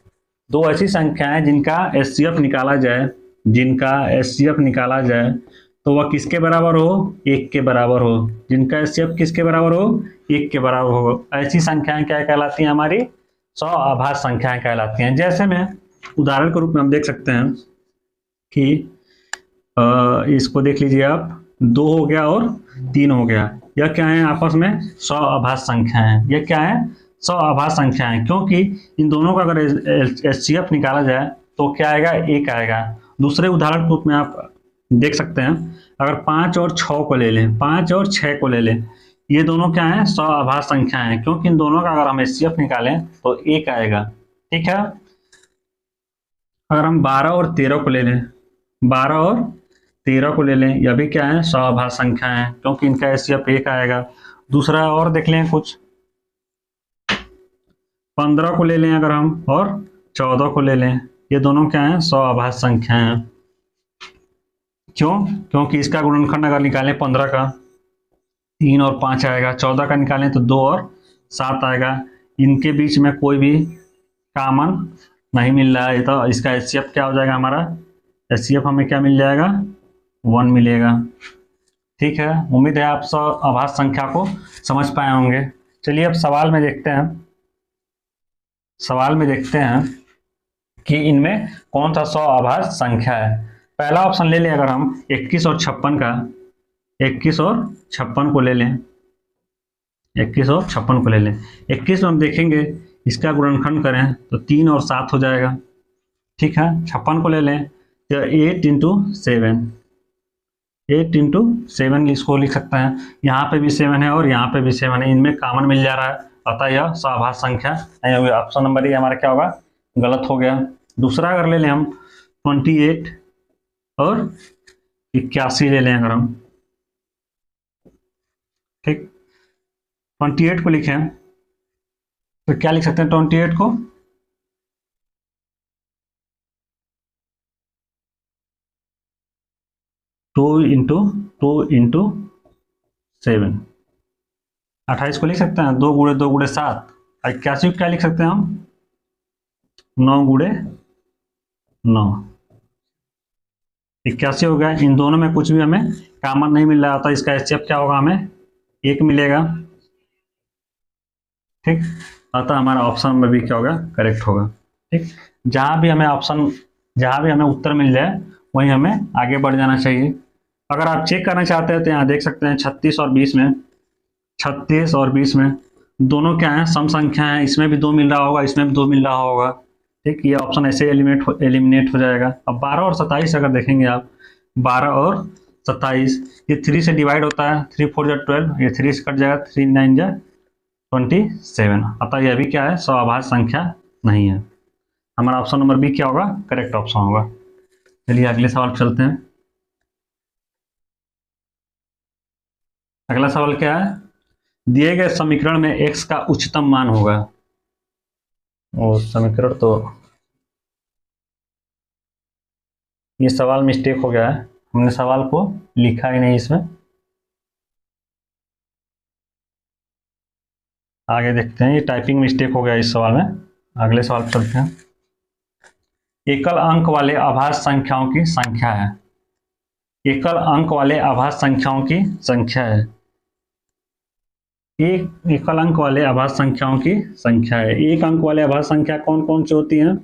दो ऐसी संख्याएं जिनका HCF निकाला जाए, तो वह किसके बराबर हो, 1 के बराबर हो। जिनका HCF किसके बराबर हो, 1 के बराबर हो। ऐसी संख्याएं क्या कहलाती हैं, हमारी सअभाज्य संख्याएं कहलाती हैं। जैसे में उदाहरण के रूप में हम देख सकते हैं कि इसको देख लीजिए आप, 2 हो गया और 3 हो गया। यह क्या है, आपस में सअभाज्य संख्या है। यह क्या है, सअभाज्य संख्या है, क्योंकि इन दोनों का अगर HCF निकाला जाए तो क्या आएगा, 1 आएगा। दूसरे उदाहरण के रूप में आप देख सकते हैं, अगर 5 और 6 को ले लें, 5 और 6 को ले लें, ये दोनों क्या है, सअभाज्य संख्या है, क्योंकि इन दोनों का अगर हम HCF निकालें तो 1 आएगा। ठीक है, अगर हम 12 और 13 को ले लें, 12 और 13 को ले लें, यह भी क्या है, सअभाज्य संख्या है, क्योंकि इनका HCF 1 आएगा। दूसरा और देख लें कुछ, 15 को ले लें अगर हम, और 14 को ले लें, ये दोनों क्या है, सअभाज्य संख्या हैं। क्यों, क्योंकि इसका गुणनखंड अगर निकालें 15 का, 3 और 5 आएगा, 14 का निकालें तो 2 और 7 आएगा। इनके बीच में कोई भी कॉमन नहीं मिल रहा है, तो इसका एचसीएफ क्या हो जाएगा हमारा, एचसीएफ हमें क्या मिल जाएगा, 1 मिलेगा। ठीक है, उम्मीद है आप सब आभास संख्या को समझ पाए होंगे। चलिए अब सवाल में देखते हैं, सवाल में देखते हैं कि इनमें कौन सा 100 आभास संख्या है। पहला ऑप्शन ले लें अगर हम 21 और 56 का, 21 और 56 को ले लें, 21 और 56 को ले लें। 21 में हम देखेंगे इसका गुणनखंड करें तो 3 और 7 हो जाएगा। ठीक है, 56 को ले लें तो 8 इंटू 7, 8 इंटू 7 इसको लिख सकते हैं। यहाँ पे भी 7 है और यहाँ पे भी 7 है, इनमें कॉमन मिल जा रहा है, अतः यह स्वाभाविक संख्या नहीं होगी। ऑप्शन नंबर ये हमारा क्या होगा, गलत हो गया। दूसरा अगर ले लें हम 28 और 81 ले लें अगर हम, ठीक, 28 को लिखें तो क्या लिख सकते हैं, 28 को 2 इंटू 2 इंटू 7, 28 को लिख सकते हैं 2 गुणे 2 गुणे 7। 81 को क्या लिख सकते हैं हम, 9 गुणे 9, 81 हो गया। इन दोनों में कुछ भी हमें कॉमन नहीं मिल रहा था, इसका एचसीएफ क्या होगा, हमें 1 मिलेगा। ठीक, अतः हमारा ऑप्शन में भी क्या होगा, करेक्ट होगा। ठीक, जहां भी हमें ऑप्शन, जहां भी हमें उत्तर मिल जाए वहीं हमें आगे बढ़ जाना चाहिए। अगर आप चेक करना चाहते हैं तो यहाँ देख सकते हैं 36 और 20 में, 36 और 20 में दोनों क्या है, सम संख्या है, इसमें भी 2 मिल रहा होगा, इसमें भी 2 मिल रहा होगा। ठीक, ये ऑप्शन ऐसे एलिमिनेट हो जाएगा। अब 12 और 27 अगर देखेंगे आप, 12 और 27 ये 3 से डिवाइड होता है, 3 4 जा 12, ये 3 से कट जाएगा, 3 9 जा 27, अतः यह भी क्या है, स्वाभाविक संख्या नहीं है। हमारा ऑप्शन नंबर बी क्या होगा, करेक्ट ऑप्शन होगा। चलिए अगले सवाल चलते हैं। अगला सवाल क्या है, दिए गए समीकरण में x का उच्चतम मान होगा। और समीकरण तो ये सवाल मिस्टेक हो गया है, हमने सवाल को लिखा ही नहीं इसमें। आगे देखते हैं, ये टाइपिंग मिस्टेक हो गया इस सवाल में। अगले सवाल चलते हैं। एकल अंक वाले आभास संख्याओं की संख्या है, एकल अंक वाले आभास संख्याओं की संख्या है, एक एकल अंक वाले आभास संख्याओं की संख्या है। एक अंक वाले आभास संख्या कौन कौन सी होती हैं,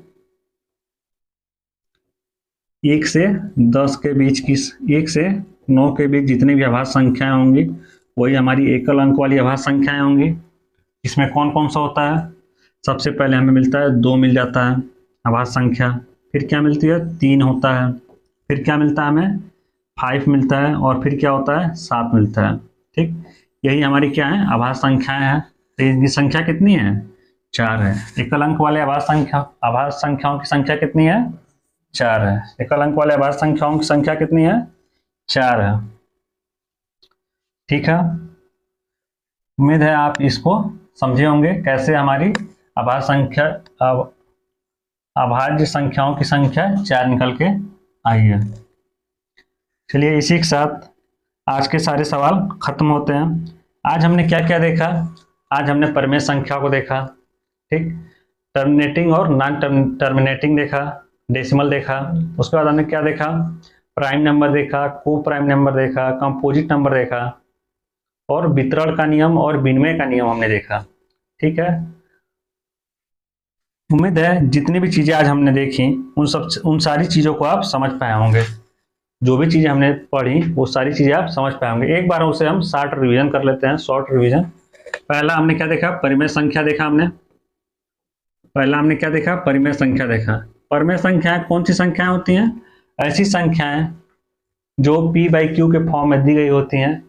1 से 10 के बीच की, 1 से 9 के बीच जितनी भी आभास संख्याएं होंगी वही हमारी एकल अंक वाली आभास संख्याएं होंगी। इसमें कौन कौन सा होता है, सबसे पहले हमें मिलता है 2 मिल जाता है आभास संख्या, फिर क्या मिलती है 3 होता है, फिर क्या मिलता है हमें 5 मिलता है, और फिर क्या होता है 7 मिलता है। ठीक, यही हमारी क्या है, आभास संख्याएं हैं। तो इनकी संख्या कितनी है, 4 है। एकल अंक वाले आभास संख्याओं की संख्या कितनी है, 4 है। एकल अंक वाले आभास संख्याओं की संख्या कितनी है, 4 है। ठीक है, उम्मीद है आप इसको समझे होंगे कैसे हमारी आभास संख्या, अभाज्य संख्याओं की संख्या 4 निकल के आई है। चलिए इसी के साथ आज के सारे सवाल खत्म होते हैं। आज हमने क्या क्या देखा, आज हमने परिमेय संख्या को देखा, ठीक, टर्मिनेटिंग और नॉन टर्मिनेटिंग देखा, डेसिमल देखा, उसके बाद हमने क्या देखा, प्राइम नंबर देखा, को प्राइम नंबर देखा, कंपोजिट नंबर देखा, और वितरण का नियम और विनिमय का नियम हमने देखा। ठीक है, उम्मीद है जितनी भी चीजें आज हमने देखी उन सारी चीजों को आप समझ पाए होंगे। जो भी चीजें हमने पढ़ी वो सारी चीजें आप समझ पाए होंगे। एक बार उसे हम शॉर्ट रिवीजन कर लेते हैं, शॉर्ट रिवीजन। पहला हमने क्या देखा, परिमेय संख्या देखा हमने। पहला हमने क्या देखा, परिमेय संख्या देखा। परिमेय संख्याएं कौन सी संख्याएं होती हैं, ऐसी संख्याएं जो p/q के फॉर्म में दी गई होती हैं,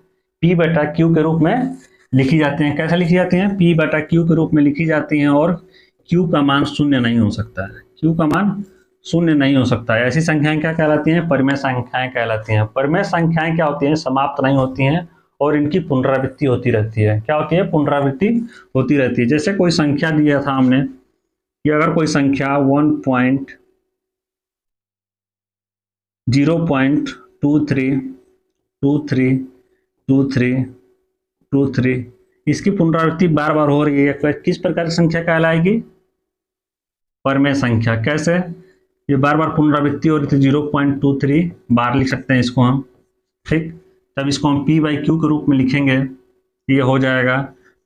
p/q के रूप में लिखी जाती हैं। कैसे लिखी जाती हैं, p/q के रूप में लिखी जाती हैं, और q का मान शून्य नहीं हो सकता है, q का मान शून्य नहीं हो सकता है। ऐसी संख्याएं क्या कहलाती हैं, परिमेय संख्याएं कहलाती हैं। परिमेय संख्याएं क्या होती हैं, समाप्त नहीं होती हैं और इनकी पुनरावृत्ति होती रहती है। क्या होती है, पुनरावृत्ति होती रहती है। जैसे कोई संख्या दिया था हमने कि अगर कोई संख्या 0.232323 2 3, इसकी पुनरावृत्ति बार बार हो रही है, किस प्रकार की संख्या कहलाएगी? परमेय संख्या। कैसे? ये बार बार पुनरावृत्ति हो रही थी, 0.23 बार लिख सकते हैं इसको हम, ठीक। तब इसको हम पी बाई क्यू के रूप में लिखेंगे, ये हो जाएगा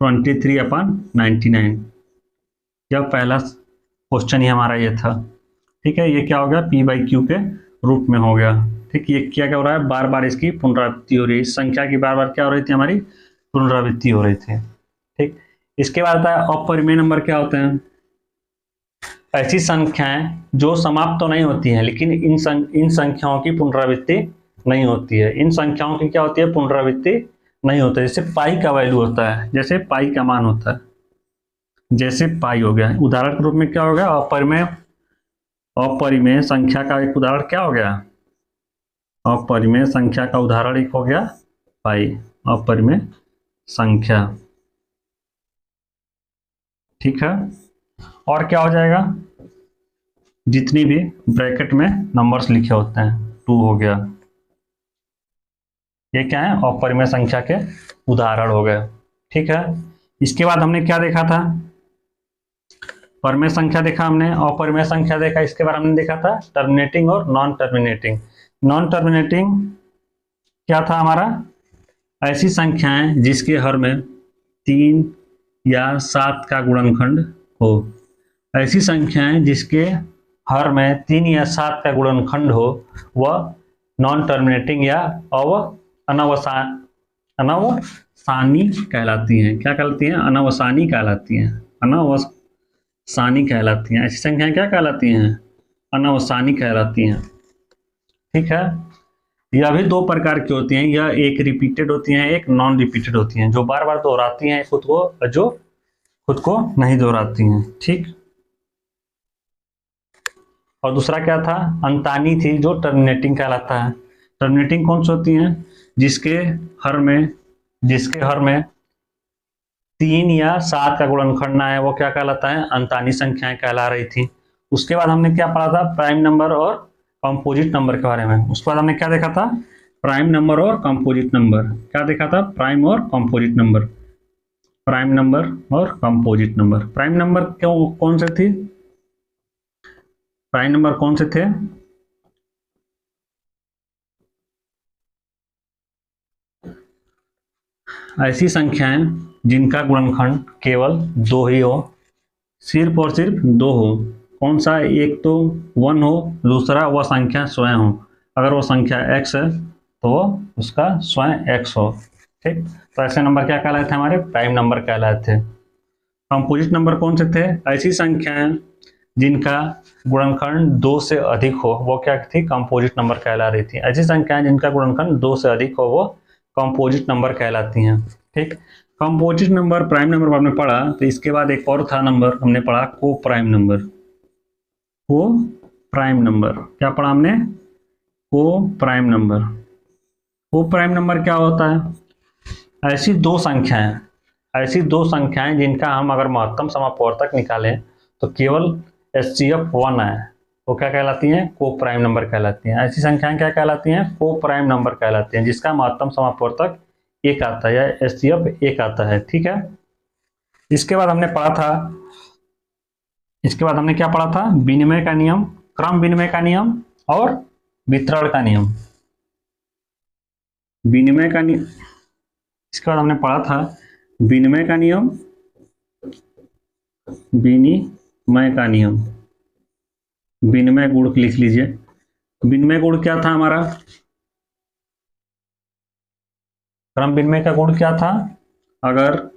23/99। यह पहला क्वेश्चन ही हमारा ये था, ठीक है। ये क्या हो गया? पी बाई क्यू के रूप में हो गया, ठीक। ये क्या क्या हो रहा है? बार बार इसकी पुनरावृत्ति हो रही है, इस संख्या की बार बार क्या हो रही थी? हमारी पुनरावृत्ति हो रही थी, ठीक। इसके बाद आता है अपरिमेय नंबर। क्या होते हैं? ऐसी संख्याएं जो समाप्त तो नहीं होती हैं, लेकिन इन संख्याओं की पुनरावृत्ति नहीं होती है। इन संख्याओं की क्या होती है? पुनरावृत्ति नहीं होता है। जैसे पाई का वैल्यू होता है, जैसे पाई का मान होता है, जैसे पाई हो गया। उदाहरण के रूप में क्या हो गया? अपरिमेय संख्या का एक उदाहरण क्या हो गया? अपरिमेय संख्या का उदाहरण एक हो गया पाई, अपरिमेय संख्या, ठीक है। और क्या हो जाएगा? जितनी भी ब्रैकेट में नंबर्स लिखे होते हैं, 2 हो गया, ये क्या है? अपरिमेय संख्या के उदाहरण हो गए, ठीक है। इसके बाद हमने क्या देखा था? परिमेय संख्या देखा हमने, अपरिमेय संख्या देखा। इसके बाद हमने देखा था टर्मिनेटिंग और नॉन टर्मिनेटिंग। नॉन टर्मिनेटिंग क्या था हमारा? ऐसी संख्याएं जिसके हर में 3 या 7 का गुणनखंड हो। ऐसी संख्याएं जिसके हर में 3 या 7 का गुणनखंड हो, वह नॉन टर्मिनेटिंग या अनवसानी कहलाती हैं। क्या कहलाती हैं? अनवसानी कहलाती हैं। अनवसानी कहलाती हैं। ऐसी संख्याएं क्या कहलाती हैं? अनवसानी कहलाती हैं, ठीक है। यह भी 2 प्रकार की होती हैं, यह एक रिपीटेड होती हैं, एक नॉन रिपीटेड होती हैं, जो बार बार दोहराती हैं खुद को, जो खुद को नहीं दोहराती हैं, ठीक। और दूसरा क्या था? अंतानी थी, जो टर्मिनेटिंग कहलाता है। टर्मिनेटिंग कौन सी होती हैं? जिसके हर में 3 या 7 का गुणनखंड ना है, वो क्या कहलाता है? अंतानी संख्याएं कहला रही थी। उसके बाद हमने क्या पढ़ा था? प्राइम नंबर और कंपोजिट नंबर के बारे में। उसके बाद हमने क्या देखा था? प्राइम नंबर और कंपोजिट नंबर। क्या देखा था? प्राइम और कंपोजिट नंबर। प्राइम नंबर और कंपोजिट नंबर। प्राइम नंबर कौन से थे? प्राइम नंबर कौन से थे? ऐसी संख्याएं जिनका गुणनखंड केवल 2 ही हो, सिर्फ और सिर्फ 2 हो। कौन सा? एक तो 1 हो, दूसरा वह संख्या स्वयं हो। अगर वो संख्या x है तो वो उसका स्वयं x हो, ठीक। तो ऐसे नंबर क्या कहलाए थे? हमारे प्राइम नंबर कहलाए थे। कंपोजिट नंबर कौन से थे? ऐसी संख्याएं जिनका गुणनखंड 2 से अधिक हो, वो क्या थी? कंपोजिट नंबर कहला रही थी। ऐसी संख्याएं जिनका गुणनखंड 2 से अधिक हो, वो कंपोजिट नंबर कहलाती हैं, ठीक। कंपोजिट नंबर प्राइम नंबर आपने पढ़ा, तो इसके बाद एक और था नंबर हमने पढ़ा, को प्राइम नंबर। को प्राइम नंबर क्या पढ़ा हमने? को प्राइम नंबर। को प्राइम नंबर क्या होता है? ऐसी दो संख्याएं जिनका हम अगर महत्तम समापवर्तक निकालें तो केवल HCF 1 है, वो क्या कहलाती हैं? को प्राइम नंबर कहलाती हैं। ऐसी संख्याएं क्या कहलाती हैं? को प्राइम नंबर कहलाती हैं, जिसका महत्तम समापवर्तक 1 आता है या HCF 1 आता है, ठीक है। इसके बाद हमने क्या पढ़ा था? विनिमय का नियम, क्रम विनिमय का नियम और वितरण का नियम। विनिमय का नियम, इसके बाद हमने पढ़ा था विनिमय का नियम, विनिमय का नियम। विनिमय गुण लिख लीजिए। विनिमय गुण क्या था हमारा? क्रम विनिमय का गुण क्या था? अगर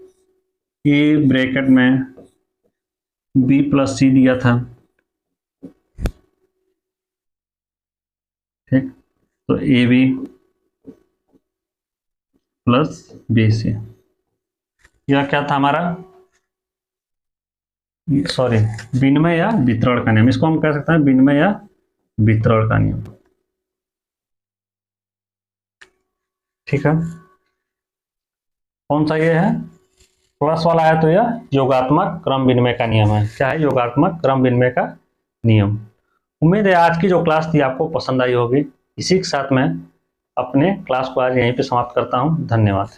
ए ब्रैकेट में B + C दिया था, ठीक, तो AB + BC, यह क्या था हमारा? सॉरी, विनिमय या वितरण का नियम। इसको हम कह सकते हैं विनिमय या वितरण का नियम, ठीक है। कौन सा ये है? प्लस वाला है तो यह योगात्मक क्रम विनिमय का नियम है। क्या है? योगात्मक क्रम विनिमय का नियम। उम्मीद है आज की जो क्लास थी आपको पसंद आई होगी। इसी के साथ मैं अपने क्लास को आज यहीं पे समाप्त करता हूं। धन्यवाद।